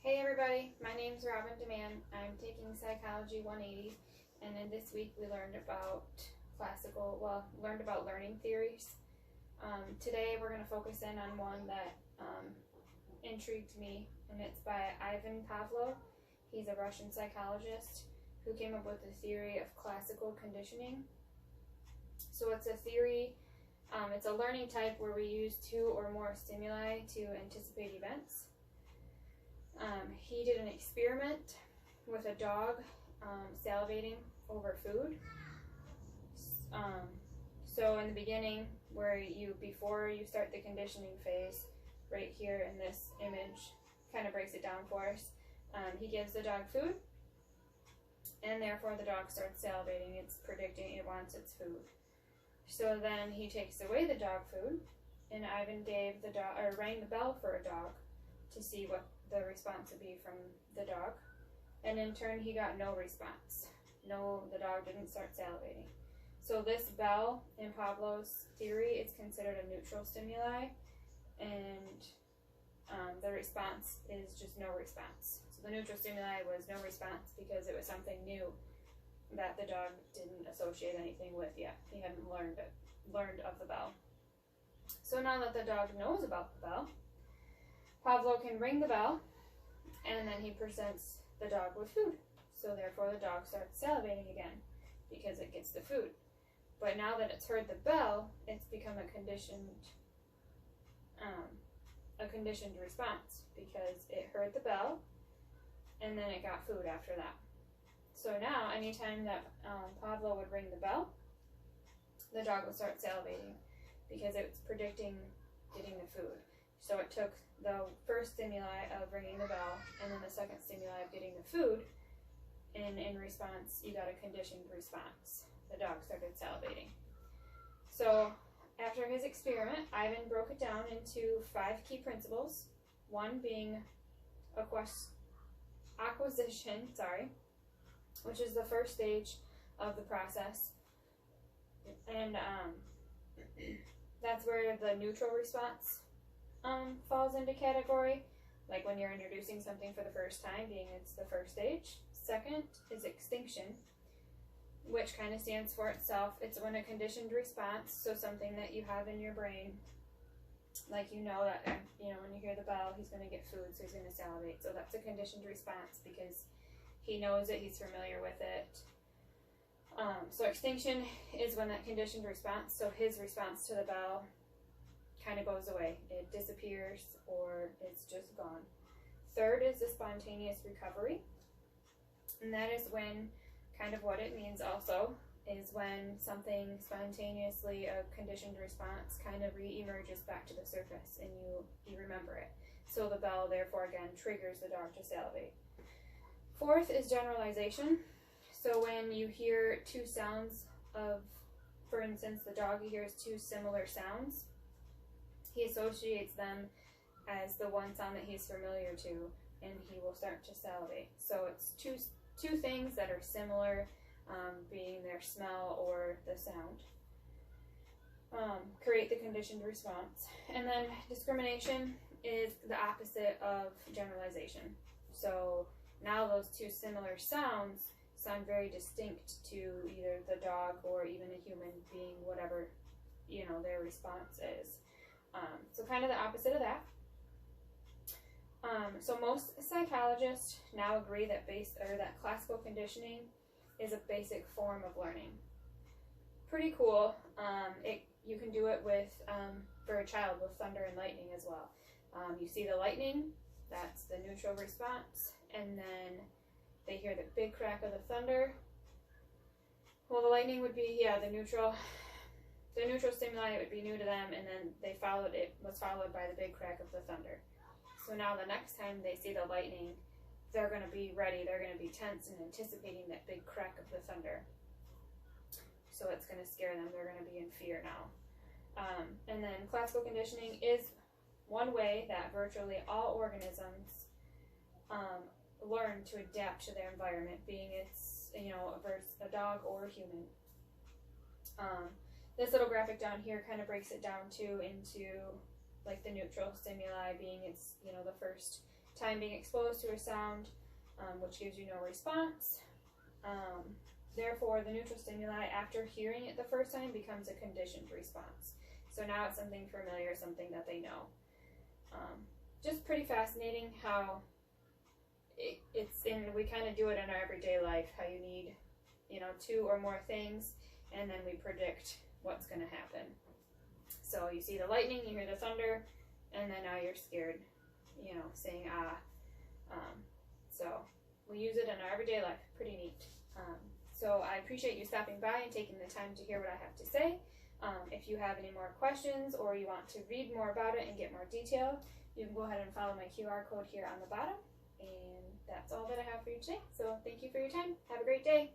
Hey everybody, my name's Robin Deman. I'm taking Psychology 180, and in this week we learned about learning theories. Today we're going to focus in on one that intrigued me, and it's by Ivan Pavlov. He's a Russian psychologist who came up with the theory of classical conditioning. So it's a theory, it's a learning type where we use two or more stimuli to anticipate events. He did an experiment with a dog salivating over food. So in the beginning, before you start the conditioning phase, right here in this image, kind of breaks it down for us. He gives the dog food, and therefore the dog starts salivating. It's predicting it wants its food. So then he takes away the dog food, and Ivan rang the bell for a dog to see what the response would be from the dog, and in turn he got no response. No, the dog didn't start salivating. So this bell in Pavlov's theory is considered a neutral stimuli, and the response is just no response. So the neutral stimuli was no response because it was something new that the dog didn't associate anything with yet. He hadn't learned of the bell. So now that the dog knows about the bell, Pavlov can ring the bell, and then he presents the dog with food. So therefore the dog starts salivating again because it gets the food. But now that it's heard the bell, it's become a conditioned response because it heard the bell and then it got food after that. So now anytime that Pavlov would ring the bell, the dog would start salivating because it was predicting getting the food. So it took the first stimuli of ringing the bell and then the second stimuli of getting the food, and in response you got a conditioned response. The dog started salivating. So after his experiment, Ivan broke it down into 5 key principles, one being acquisition, which is the first stage of the process, and that's where the neutral response falls into category, like when you're introducing something for the first time, being it's the first stage. Second is extinction, which kind of stands for itself. It's when a conditioned response, so something that you have in your brain, like when you hear the bell, he's going to get food, so he's going to salivate. So that's a conditioned response because he knows it, he's familiar with it. So extinction is when that conditioned response, so his response to the bell, kind of goes away. It disappears or it's just gone. Third is the spontaneous recovery, and that is when, kind of what it means also, is when something spontaneously, a conditioned response, kind of re-emerges back to the surface and you remember it. So the bell, therefore, again, triggers the dog to salivate. Fourth is generalization. So when you hear two sounds of, for instance, the dog hears two similar sounds, he associates them as the one sound that he's familiar to, and he will start to salivate. So it's two things that are similar, being their smell or the sound, create the conditioned response. And then discrimination is the opposite of generalization. So now those two similar sounds sound very distinct to either the dog or even a human being, whatever their response is. So kind of the opposite of that. So most psychologists now agree that classical conditioning is a basic form of learning. Pretty cool. You can do it for a child with thunder and lightning as well. You see the lightning, that's the neutral response, and then they hear the big crack of the thunder. Well, the lightning would be, the neutral stimuli would be new to them, and then it was followed by the big crack of the thunder. So now the next time they see the lightning, they're going to be ready, they're going to be tense and anticipating that big crack of the thunder. So it's going to scare them, they're going to be in fear now. And then classical conditioning is one way that virtually all organisms learn to adapt to their environment, being it's a dog or a human. This little graphic down here kind of breaks it down into like the neutral stimuli, being it's the first time being exposed to a sound, which gives you no response. Therefore, the neutral stimuli, after hearing it the first time, becomes a conditioned response. So now it's something familiar, something that they know. Just pretty fascinating how it's in, we kind of do it in our everyday life, how you need, 2 or more things, and then we predict what's going to happen. So you see the lightning, you hear the thunder, and then now you're scared, saying, ah. So we use it in our everyday life. Pretty neat. So I appreciate you stopping by and taking the time to hear what I have to say. If you have any more questions or you want to read more about it and get more detail, you can go ahead and follow my QR code here on the bottom. And that's all that I have for you today. So thank you for your time. Have a great day.